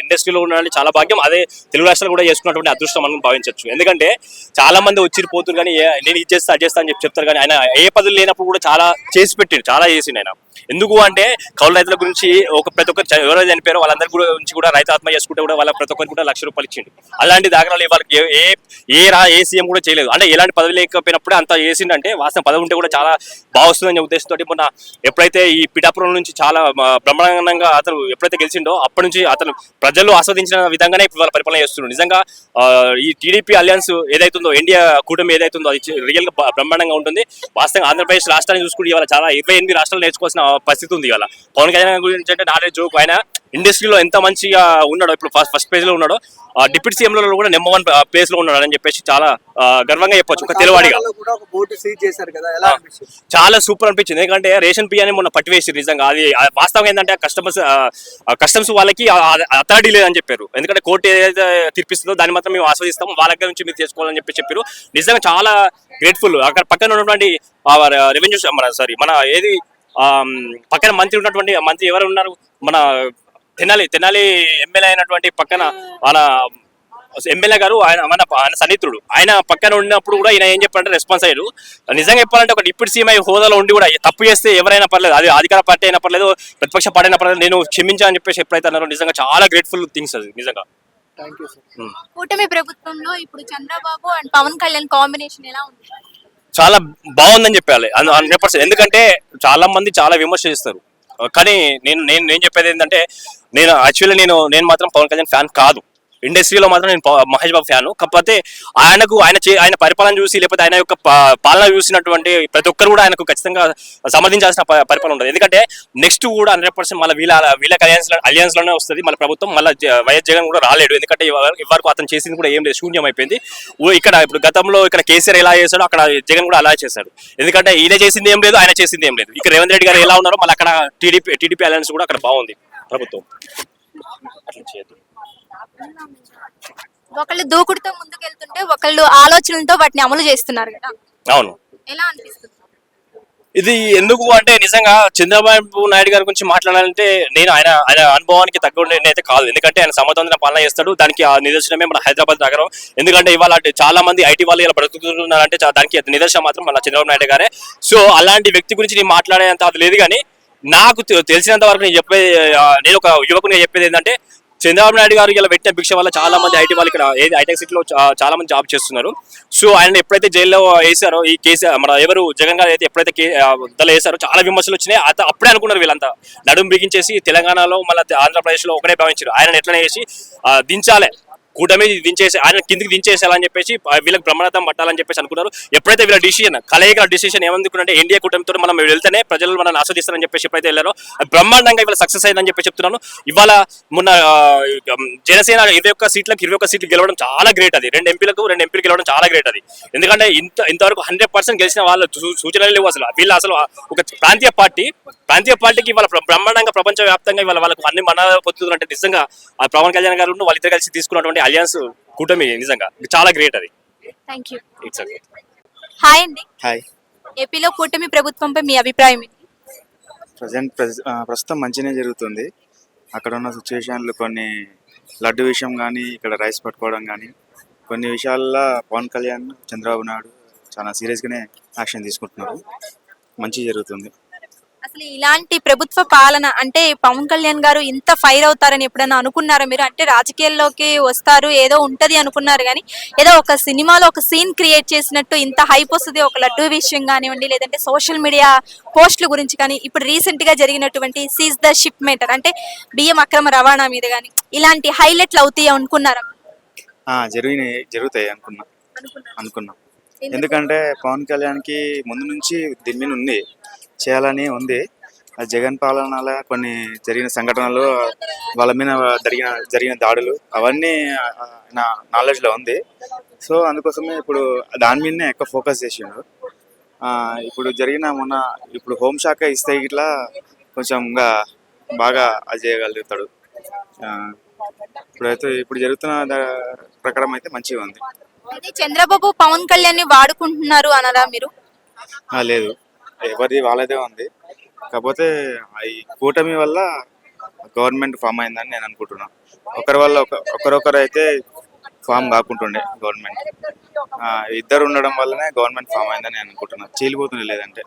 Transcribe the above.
ఇండస్ట్రీలో ఉండాలని చాలా భాగ్యం. అదే తెలుగు రాష్ట్రాలు కూడా చేసుకున్నటువంటి అదృష్టం మనం భావించవచ్చు. ఎందుకంటే చాలా మంది వచ్చి పోతురు కానీ నేను ఇది చేస్తా అది చేస్తా అని చెప్తారు కానీ ఆయన ఏ పదవులు లేనప్పుడు కూడా చాలా చేసి పెట్టిండు, చాలా చేసిండు ఆయన. ఎందుకు అంటే కౌలు రైతుల గురించి ప్రతి ఒక్కరు ఎవరైతే చనిపోయారో వాళ్ళందరి గురించి కూడా రైతు ఆత్మ చేసుకుంటే కూడా వాళ్ళ ప్రతి ఒక్కరికి కూడా ₹1,00,000 ఇచ్చిండు. అలాంటి దాఖలాలు వాళ్ళకి ఏ సీఎం కూడా చేయలేదు. అంటే ఎలాంటి పదవి లేకపోయినప్పుడే అంత చేసిండంటే వాస్తవం పదవి ఉంటే కూడా చాలా బాగుస్తుందనే ఉద్దేశంతో మొన్న ఎప్పుడైతే ఈ పిఠాపురం నుంచి చాలా బ్రహ్మాండంగా అతను ఎప్పుడైతే గెలిచిండో అప్పటి నుంచి అతను ప్రజలు ఆస్వాదించిన విధంగానే ఇప్పుడు వాళ్ళ పరిపాలన చేస్తున్నారు. నిజంగా ఈ టీడీపీ అలయన్స్ ఏదైతుందో ఇండియా కూటమి ఏదైతుందో అది రియల్ గా బ్రహ్మాండంగా ఉంటుంది. వాస్తవంగా ఆంధ్రప్రదేశ్ రాష్ట్రాన్ని చూసుకుంటే ఇవాళ చాలా 28 రాష్ట్రాలు నేర్చుకోవాల్సిన పరిస్థితి ఉంది. ఇవాళ పవన్ కళ్యాణ్ గురించి అంటే నాడే జోక్, ఆయన ఇండస్ట్రీలో ఎంత మంచిగా ఉన్నాడో, ఇప్పుడు ఫస్ట్ పేజ్ లో ఉన్నాడో, డిప్యూటీ సీఎం లో కూడా నెంబర్ 1 ప్లేస్ లో ఉన్నాడు అని చెప్పేసి చాలా గర్వంగా చెప్పొచ్చు. ఒక తెలుగువాడిగా చాలా సూపర్ అనిపించింది. ఎందుకంటే రేషన్ బియ్యాన్ని మొన్న పట్టివేసి నిజంగా అది వాస్తవంగా ఏంటంటే కస్టమ్స్ వాళ్ళకి అథారిటీ లేదని చెప్పారు. ఎందుకంటే కోర్టు ఏదైతే తీర్పిస్తుందో దాన్ని మాత్రం మేము ఆస్వాదిస్తాం, వాళ్ళ దగ్గర నుంచి మీరు చేసుకోవాలని చెప్పారు. నిజంగా చాలా గ్రేట్ఫుల్. అక్కడ పక్కన ఉన్నటువంటి రెవెన్యూ మన ఏది పక్కన మంత్రి ఉన్నటువంటి మంత్రి ఎవరు ఉన్నారు, మన తెనాలి ఎమ్మెల్యే అయినటువంటి పక్కన మన ఎమ్మెల్యే గారు, ఆయన సన్నిహితుడు, ఆయన పక్కన ఉన్నప్పుడు కూడా ఈయన ఏం చెప్పారంటే రెస్పాన్స్ అయ్యారు. నిజంగా చెప్పాలంటే ఒక డిప్యూటీ సీఎం హోదాలో ఉండి కూడా తప్పు చేస్తే ఎవరైనా పర్లేదు, అది అధికార పార్టీ అయినా పర్లేదు, ప్రతిపక్ష పార్టీ అయినా పర్లేదు, నేను క్షమించాలని చెప్పేసి ఎప్పుడైతే అన్నారో నిజంగా చాలా గ్రేట్ఫుల్ థింగ్స్ అది నిజంగా. కూటమి ప్రభుత్వంలో ఇప్పుడు చంద్రబాబు అండ్ పవన్ కళ్యాణ్ కాంబినేషన్ ఎలా ఉంది? చాలా బాగుందని చెప్పాలి 100%. ఎందుకంటే చాలా మంది చాలా విమర్శ చేస్తారు, కానీ నేను చెప్పేది ఏంటంటే నేను మాత్రం పవన్ కళ్యాణ్ ఫ్యాన్ కాదు. ఇండస్ట్రీలో మాత్రం నేను మహేష్ బాబు ఫ్యాను. కాకపోతే ఆయన పరిపాలన చూసి లేకపోతే ఆయన యొక్క పాలన చూసినటువంటి ప్రతి ఒక్కరు కూడా ఆయనకు ఖచ్చితంగా సమర్థించాల్సిన పరిపాలన ఉంటుంది. ఎందుకంటే నెక్స్ట్ కూడా 100% మళ్ళీ వీళ్ళ అలయన్స్ లోనే వస్తుంది మళ్ళీ ప్రభుత్వం. మళ్ళీ వైఎస్ జగన్ కూడా రాలేడు. ఎందుకంటే ఇవరకు అతను చేసింది కూడా ఏం లేదు, శూన్యం అయిపోయింది. ఇప్పుడు గతంలో ఇక్కడ కేసీఆర్ ఎలా చేశాడో అక్కడ జగన్ కూడా అలా చేశాడు. ఎందుకంటే ఈయన చేసింది ఏం లేదు, ఆయన చేసింది ఏం లేదు. ఇక్కడ రేవంత్ రెడ్డి గారు ఎలా ఉన్నారో మళ్ళీ అక్కడ టీడీపీ అలయన్స్ కూడా అక్కడ బాగుంది ప్రభుత్వం. అట్లా చేయదు. ఒకళ్ళు దూకుడుతో ముందుకెళ్తుంటే ఒకళ్ళు ఆలోచనలతో వాటిని అమలు చేస్తున్నారు కదా. అవును. ఎలా అనిపిస్తుంది ఇది? ఎందుకు అంటే నిజంగా చంద్రబాబు నాయుడు గారి గురించి మాట్లాడాలంటే నేను ఆయన అనుభవానికి తగ్గ అయితే కాదు. ఎందుకంటే ఆయన సమర్థవంతమైన పాలన చేస్తాడు. దానికి ఆ నిదర్శనమే మన హైదరాబాద్ నగరం. ఎందుకంటే ఇవాళ చాలా మంది ఐటీ వాళ్ళు ఇలా బ్రతుకుతున్నారంటే దానికి నిదర్శనం మాత్రం మన చంద్రబాబు నాయుడు గారే. సో అలాంటి వ్యక్తి గురించి నేను మాట్లాడేంత అది లేదు. కానీ నాకు తెలిసినంత వరకు నేను ఒక యువకుని చెప్పేది ఏంటంటే, చంద్రబాబు నాయుడు గారు ఇలా పెట్టిన భిక్ష వల్ల చాలా మంది ఐటీ వాళ్ళు ఇక్కడ హైటెక్ సిటీలో చాలా మంది జాబ్ చేస్తున్నారు. సో ఆయన ఎప్పుడైతే జైల్లో వేసారో ఈ కేసీఆర్ మన ఎవరు జగన్ గారు అయితే ఎప్పుడైతే దళ వేసారో చాలా విమర్శలు వచ్చినాయి. అప్పుడే అనుకున్నారు వీళ్ళంతా నడుము బిగించేసి తెలంగాణలో మళ్ళీ ఆంధ్రప్రదేశ్లో ఒకటే భావించారు. ఆయన ఎట్లనే చేసి దించాలే, కూటమి దించేసి ఆయన కిందికి దించేసేయాలని చెప్పేసి వీళ్ళకి బ్రహ్మరథం పట్టాలని చెప్పేసి అనుకున్నారు. ఎప్పుడైతే వీళ్ళ డిసిషన్ ఏమనుకుంటే ఇండియా కూటమితో మనం వెళ్తేనే ప్రజలు మనల్ని ఆస్వాదిస్తారని చెప్పేసి ఎప్పుడైతే వెళ్ళారో బ్రహ్మాండంగా ఇవాళ సక్సెస్ అయిందని చెప్పి చెప్తున్నాను. ఇవాళ మొన్న జనసేన 21 సీట్లు గెలవడం చాలా గ్రేట్. అది 2 ఎంపీలు గెలవడం చాలా గ్రేట్. అది ఎందుకంటే ఇంతవరకు 100% గెలిచిన వాళ్ళ సూచనలు లేవు. వీళ్ళు అసలు ఒక ప్రాంతీయ పార్టీకి ఇవాళ బ్రహ్మాండంగా ప్రపంచ వ్యాప్తంగా ఇవాళ వాళ్ళకు అన్ని మనాలు పొందుతుందంటే నిజంగా ఆ పవన్ కళ్యాణ్ గారు వాళ్ళిద్దరు కలిసి తీసుకున్నటువంటి అలియన్స్ కూటమి నిజంగా చాలా గ్రేట్. అది థాంక్యూ. హాయ్ అండి. హాయ్. ఏపీలో కూటమి ప్రభుత్వంపై మీ అభిప్రాయం ఏంటి? ప్రస్తుతం మంచిగానే జరుగుతుంది. అక్కడ ఉన్న సిచ్యువేషన్లు కొన్ని లడ్డు విషయం కానీ ఇక్కడ రైస్ పట్టుకోవడం కానీ కొన్ని విషయాల్లో పవన్ కళ్యాణ్ చంద్రబాబు నాయుడు చాలా సీరియస్గానే యాక్షన్ తీసుకుంటున్నారు. మంచి జరుగుతుంది. అసలు ఇలాంటి ప్రభుత్వ పాలన అంటే పవన్ కళ్యాణ్ గారు ఇంత ఫైర్ అవుతారని ఎప్పుడైనా అనుకున్నారా మీరు? అంటే రాజకీయాల్లోకి వస్తారు ఏదో ఉంటది అనుకున్నారు, కానీ ఏదో ఒక సినిమాలో ఒక సీన్ క్రియేట్ చేసినట్టు ఇంత హైప్ వస్తుంది ఒక లడ్డు విషయం కానివ్వండి, లేదంటే సోషల్ మీడియా పోస్టుల గురించి కానీ, ఇప్పుడు రీసెంట్ గా జరిగినటువంటి సీజ్ ద షిప్ మేటర్ అంటే బియ్యం అక్రమ రవాణా మీద కానీ ఇలాంటి హైలైట్లు అవుతాయి అనుకున్నారా? జరుగుతాయి అనుకున్నాం. ఎందుకంటే పవన్ కళ్యాణ్కి ముందు నుంచి దీని మీద ఉంది, చేయాలని ఉంది. జగన్ పాలనలో కొన్ని జరిగిన సంఘటనలు, వాళ్ళ మీద జరిగిన దాడులు అవన్నీ నా నాలెడ్జ్లో ఉంది. సో అందుకోసమే ఇప్పుడు దాని మీదనే ఎక్కువ ఫోకస్ చేసిండు. ఇప్పుడు ఇప్పుడు హోంశాఖ ఇస్తే ఇట్లా కొంచెం బాగా అది చేయగలుగుతాడు. ఇప్పుడు జరుగుతున్న ప్రకారం అయితే మంచిగా ఉంది. చంద్రబాబు పవన్ కళ్యాణ్ ని వాడుకుంటున్నారు అనరా మీరు? లేదు, ఎవరిది వాళ్ళదే ఉంది. కాకపోతే ఈ కూటమి వల్ల గవర్నమెంట్ ఫామ్ అయిందని నేను అనుకుంటున్నాను. ఒకరి వల్ల ఒకరొకరు అయితే ఫామ్ కాకుంటుండే గవర్నమెంట్. ఇద్దరు ఉండడం వల్లనే గవర్నమెంట్ ఫామ్ అయిందని నేను అనుకుంటున్నాను. చీలిపోతుంది లేదంటే.